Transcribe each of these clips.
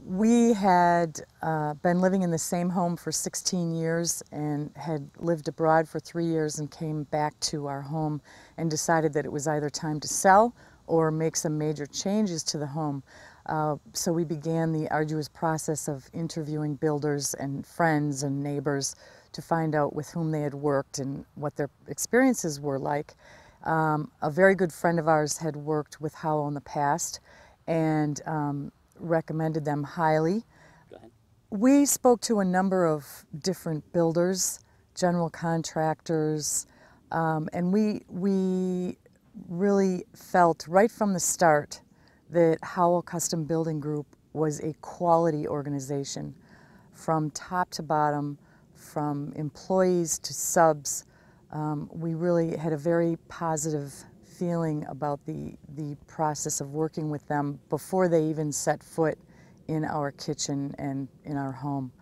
We had been living in the same home for 16 years and had lived abroad for 3 years and came back to our home and decided that it was either time to sell or make some major changes to the home. So we began the arduous process of interviewing builders and friends and neighbors to find out with whom they had worked and what their experiences were like. A very good friend of ours had worked with Howell in the past and recommended them highly. Go ahead. We spoke to a number of different builders, general contractors, and we really felt right from the start that Howell Custom Building Group was a quality organization from top to bottom, from employees to subs. We really had a very positive feeling about the process of working with them before they even set foot in our kitchen and in our home.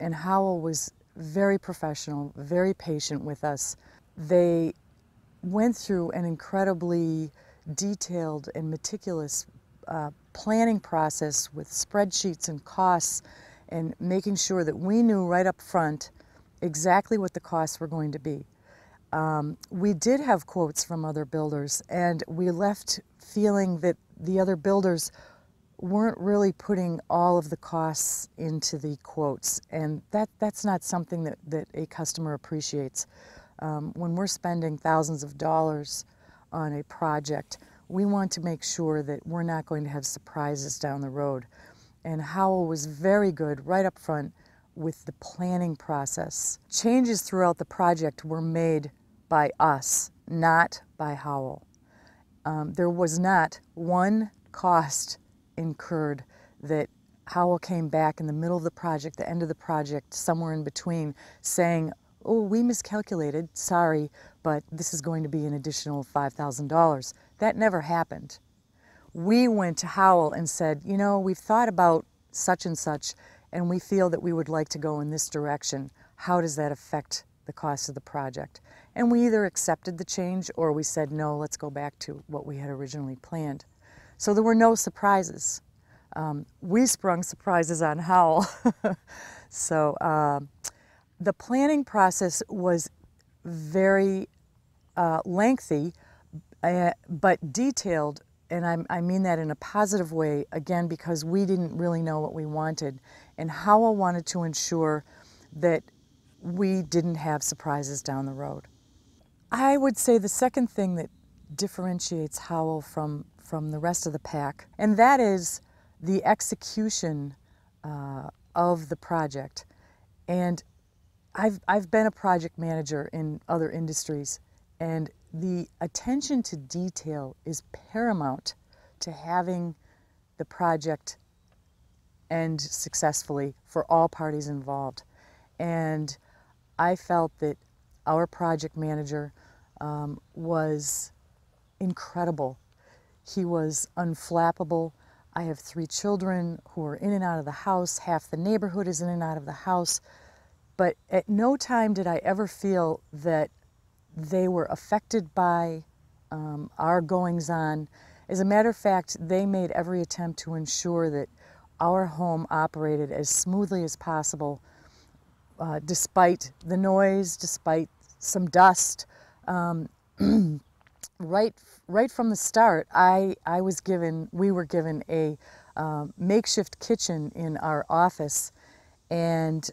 And Howell was very professional, very patient with us. They went through an incredibly detailed and meticulous planning process with spreadsheets and costs and making sure that we knew right up front exactly what the costs were going to be. We did have quotes from other builders, and we left feeling that the other builders weren't really putting all of the costs into the quotes, and that's not something that a customer appreciates. When we're spending thousands of dollars on a project, we want to make sure that we're not going to have surprises down the road. And Howell was very good right up front with the planning process. Changes throughout the project were made by us, not by Howell. There was not one cost incurred that Howell came back in the middle of the project, the end of the project, somewhere in between, saying, "Oh, we miscalculated, sorry, but this is going to be an additional $5,000. That never happened. We went to Howell and said, you know, we've thought about such and such, and we feel that we would like to go in this direction. How does that affect the cost of the project? And we either accepted the change or we said, no, let's go back to what we had originally planned. So there were no surprises. We sprung surprises on Howell. So the planning process was very lengthy, but detailed, and I mean that in a positive way, again, because we didn't really know what we wanted. And Howell wanted to ensure that we didn't have surprises down the road. I would say the second thing that differentiates Howell from the rest of the pack, and that is the execution of the project. And I've been a project manager in other industries, and the attention to detail is paramount to having the project end successfully for all parties involved. And I felt that our project manager was incredible. He was unflappable. I have 3 children who are in and out of the house. Half the neighborhood is in and out of the house. But at no time did I ever feel that they were affected by our goings-on. As a matter of fact, they made every attempt to ensure that our home operated as smoothly as possible, despite the noise, despite some dust. Right from the start, we were given a makeshift kitchen in our office, and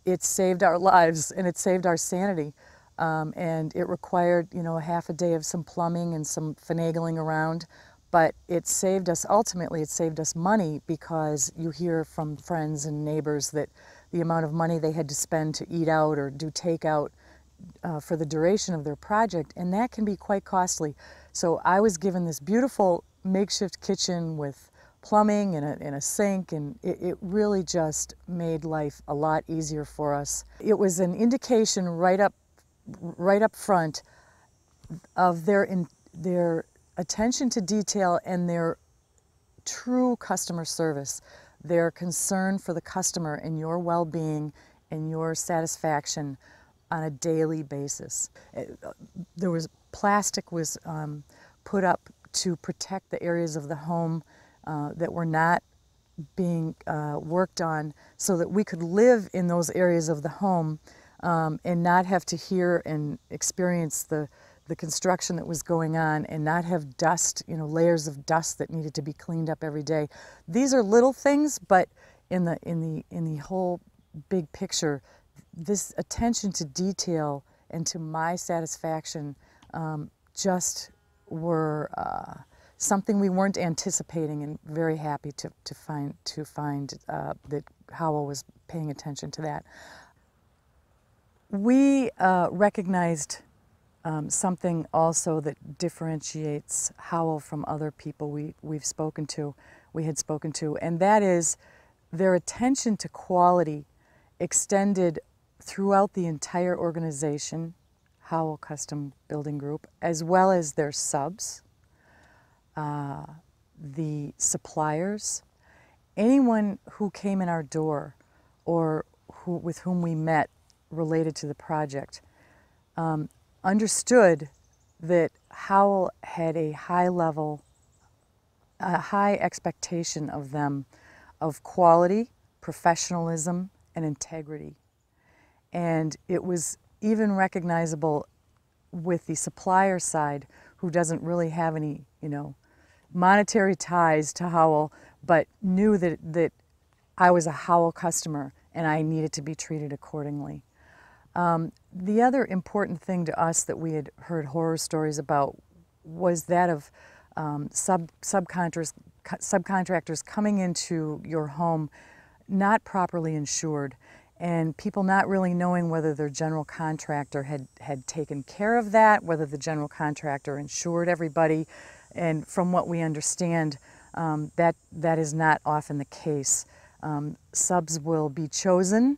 it saved our lives and it saved our sanity. And it required, you know, a half a day of some plumbing and some finagling around, but it saved us, ultimately it saved us money, because you hear from friends and neighbors that the amount of money they had to spend to eat out or do takeout for the duration of their project, and that can be quite costly. So I was given this beautiful makeshift kitchen with plumbing and a sink, and it really just made life a lot easier for us. It was an indication right up front of their attention to detail and their true customer service, their concern for the customer and your well-being and your satisfaction on a daily basis. Plastic was put up to protect the areas of the home that were not being worked on so that we could live in those areas of the home and not have to hear and experience the construction that was going on and not have dust, layers of dust that needed to be cleaned up every day. These are little things, but in the whole big picture, this attention to detail and to my satisfaction just were something we weren't anticipating, and very happy to find that Howell was paying attention to that. We recognized something also that differentiates Howell from other people we had spoken to, and that is their attention to quality extended throughout the entire organization, Howell Custom Building Group, as well as their subs, the suppliers, anyone who came in our door or with whom we met related to the project, understood that Howell had a high expectation of them of quality, professionalism, and integrity. And it was even recognizable with the supplier side, who doesn't really have any, monetary ties to Howell, but knew that I was a Howell customer and I needed to be treated accordingly. The other important thing to us that we had heard horror stories about was that of subcontractors coming into your home not properly insured, and people not really knowing whether their general contractor had taken care of that, whether the general contractor insured everybody. And from what we understand, that is not often the case. Subs will be chosen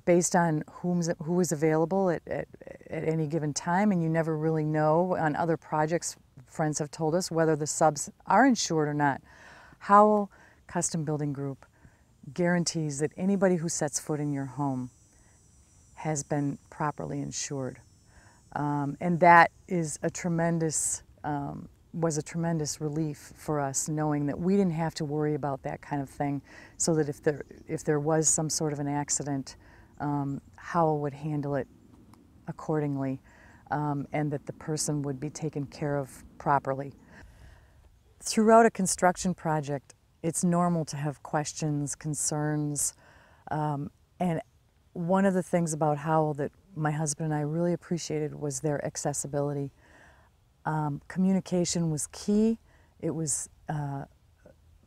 based on who is available at any given time, and you never really know. On other projects, friends have told us whether the subs are insured or not. Howell Custom Building Group guarantees that anybody who sets foot in your home has been properly insured, and that is was a tremendous relief for us, knowing that we didn't have to worry about that kind of thing, so that if there was some sort of an accident, Howell would handle it accordingly, and that the person would be taken care of properly. Throughout a construction project, it's normal to have questions, concerns, and one of the things about Howell that my husband and I really appreciated was their accessibility. Communication was key. It was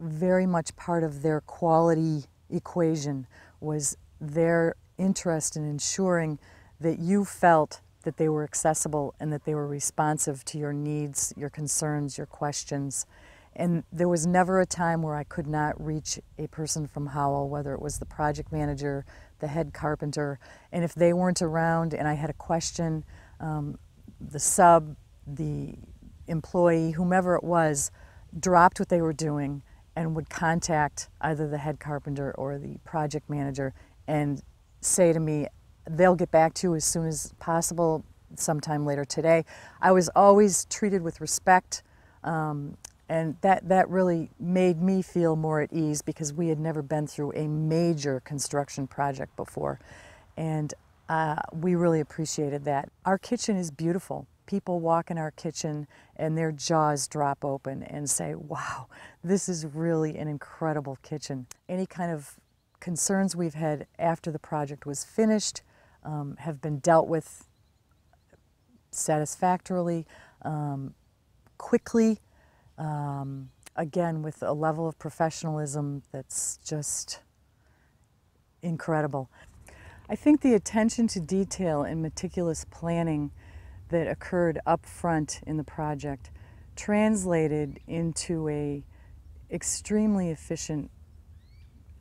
very much part of their quality equation, was their interest in ensuring that you felt that they were accessible and that they were responsive to your needs, your concerns, your questions. And there was never a time where I could not reach a person from Howell, whether it was the project manager, the head carpenter, and if they weren't around and I had a question, the sub, the employee, whomever it was, dropped what they were doing and would contact either the head carpenter or the project manager and say to me, they'll get back to you as soon as possible, sometime later today. I was always treated with respect, and that really made me feel more at ease, because we had never been through a major construction project before, and we really appreciated that. Our kitchen is beautiful. People walk in our kitchen and their jaws drop open and say, wow, this is really an incredible kitchen. Any kind of concerns we've had after the project was finished have been dealt with satisfactorily, quickly, again with a level of professionalism that's just incredible. I think the attention to detail and meticulous planning that occurred up front in the project translated into a extremely efficient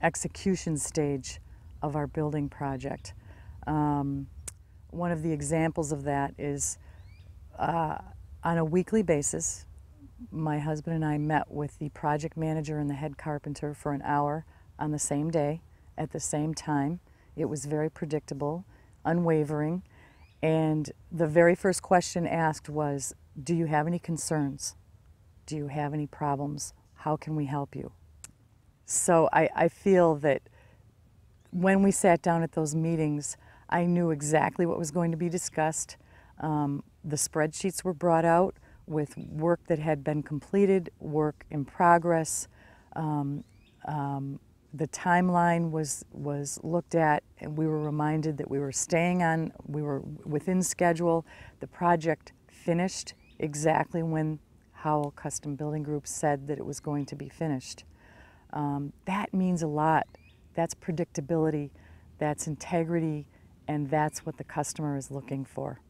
execution stage of our building project. One of the examples of that is on a weekly basis, my husband and I met with the project manager and the head carpenter for an hour on the same day at the same time. It was very predictable, unwavering. And the very first question asked was, do you have any concerns? Do you have any problems? How can we help you? So I feel that when we sat down at those meetings, I knew exactly what was going to be discussed. The spreadsheets were brought out with work that had been completed, work in progress. The timeline was looked at, and we were reminded that we were within schedule. The project finished exactly when Howell Custom Building Group said that it was going to be finished. That means a lot. That's predictability, that's integrity, and that's what the customer is looking for.